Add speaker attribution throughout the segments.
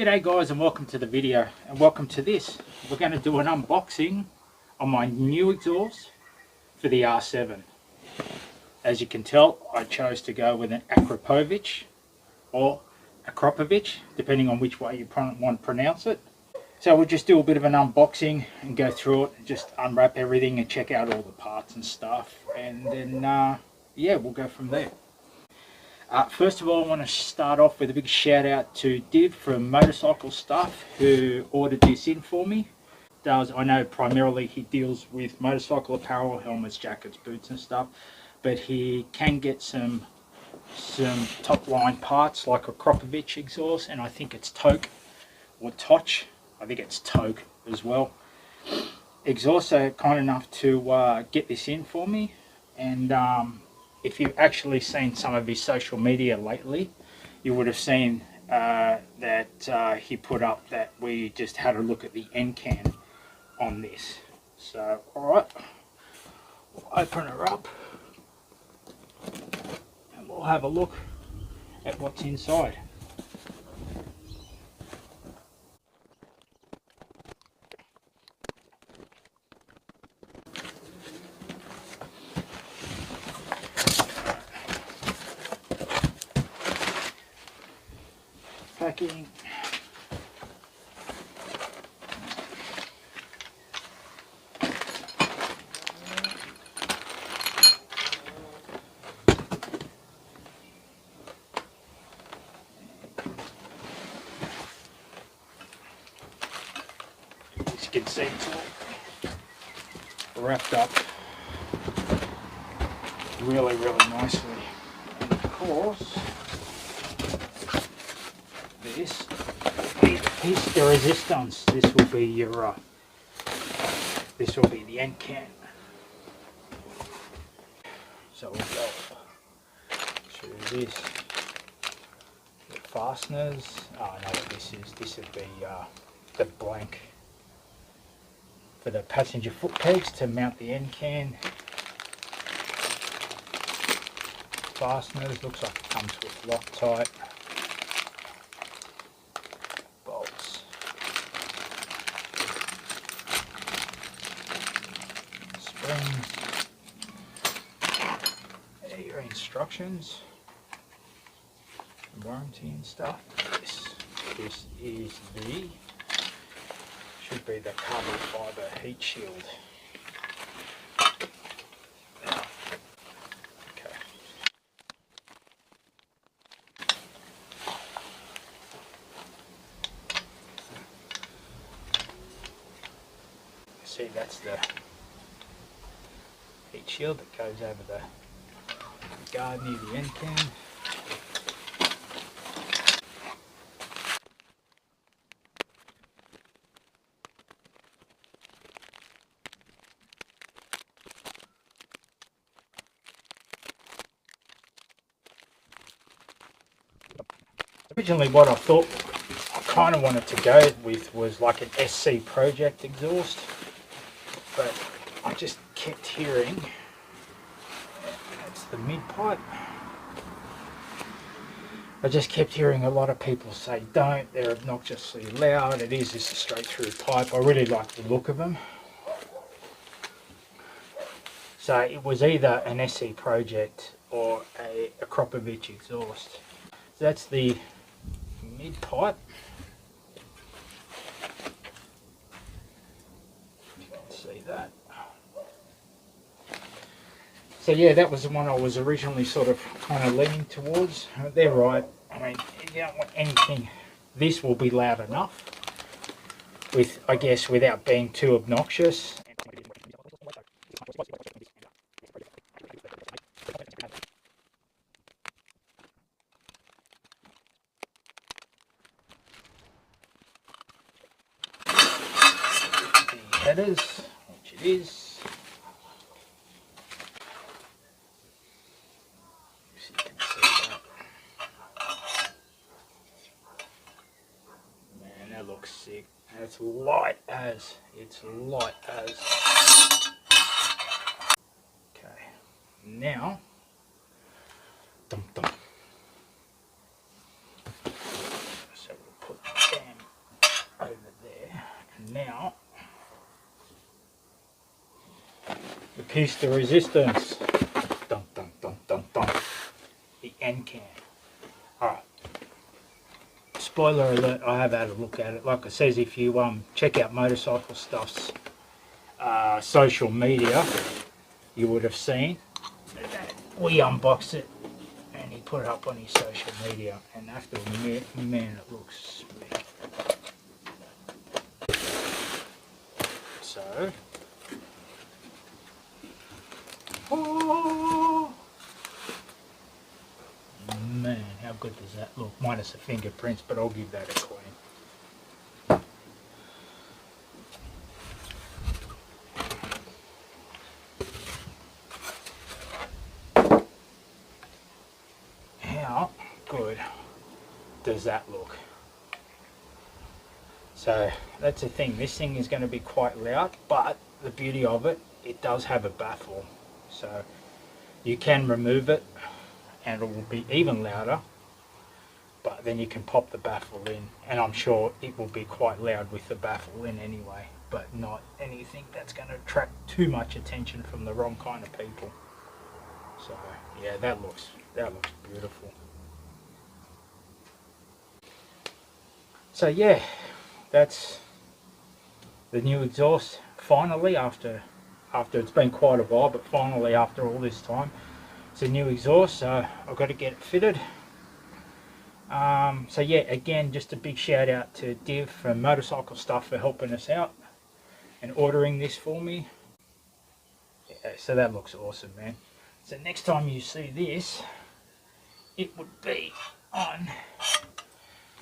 Speaker 1: G'day guys, and welcome to the video, and welcome to this. We're going to do an unboxing on my new exhaust for the R7. As you can tell, I chose to go with an Akrapovic or Akrapovic, depending on which way you want to pronounce it. So we'll just do a bit of an unboxing and go through it and just unwrap everything and check out all the parts and stuff, and then yeah, we'll go from there. First of all, I want to start off with a big shout out to Div from Motorcycle Stuff, who ordered this in for me. I know primarily he deals with motorcycle apparel, helmets, jackets, boots and stuff, but he can get some top line parts like a Akrapovic exhaust, and I think it's Toke or Toch. I think it's Toke as well. Exhaust are kind enough to get this in for me, and if you've actually seen some of his social media lately, you would have seen that he put up that we just had a look at the end can on this. So, alright, we'll open her up and we'll have a look at what's inside. Packing. As you can see, it's all wrapped up really nicely. And of course, this piece de resistance. This will be your this will be the end can. So we'll go through this. The fasteners. Oh, I know what this is. This would be the blank for the passenger foot pegs to mount the end can. Fasteners. Looks like it comes with Loctite. Your instructions, warranty and stuff. This is the, should be the carbon fibre heat shield. Okay. See, that's the heat shield that goes over the guard near the end can. Originally what I thought I kind of wanted to go with was like an SC Project exhaust, but I just kept hearing the mid pipe. I just kept hearing a lot of people say don't, they're obnoxiously loud. It is just a straight through pipe. I really like the look of them. So it was either an SC Project or a Akrapovic exhaust. So that's the mid pipe. You can see that. So yeah, that was the one I was originally sort of kind of leaning towards. They're right. I mean, you don't want anything. This will be loud enough, with, I guess, without being too obnoxious. The headers, which it is. Looks sick. And it's light as. Okay, now so we'll put the damn The piece de resistance. Dun, dun, dun, dun, dun. The end can. Alright. Spoiler alert, I have had a look at it. Like it says, if you check out Motorcycle Stuff's social media, you would have seen that we unboxed it and he put it up on his social media, and I have to admit, man, it looks sweet. So, oh man, how good does that look? Minus the fingerprints, but I'll give that a clean. How good does that look? So that's the thing, this thing is going to be quite loud, but the beauty of it, it does have a baffle, so you can remove it and it will be even louder, but then you can pop the baffle in, and I'm sure it will be quite loud with the baffle in anyway, but not anything that's going to attract too much attention from the wrong kind of people. So yeah, that looks beautiful. So yeah, that's the new exhaust finally, after it's been quite a while, but finally after all this time, it's a new exhaust, so I've got to get it fitted. So yeah, again, just a big shout out to Div from Motorcycle Stuff for helping us out and ordering this for me. Yeah, so that looks awesome, man. So next time you see this, it would be on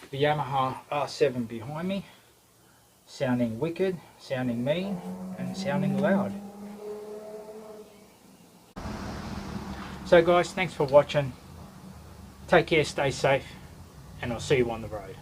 Speaker 1: the Yamaha R7 behind me, sounding wicked, sounding mean, and sounding loud. So guys, thanks for watching. Take care, stay safe, and I'll see you on the road.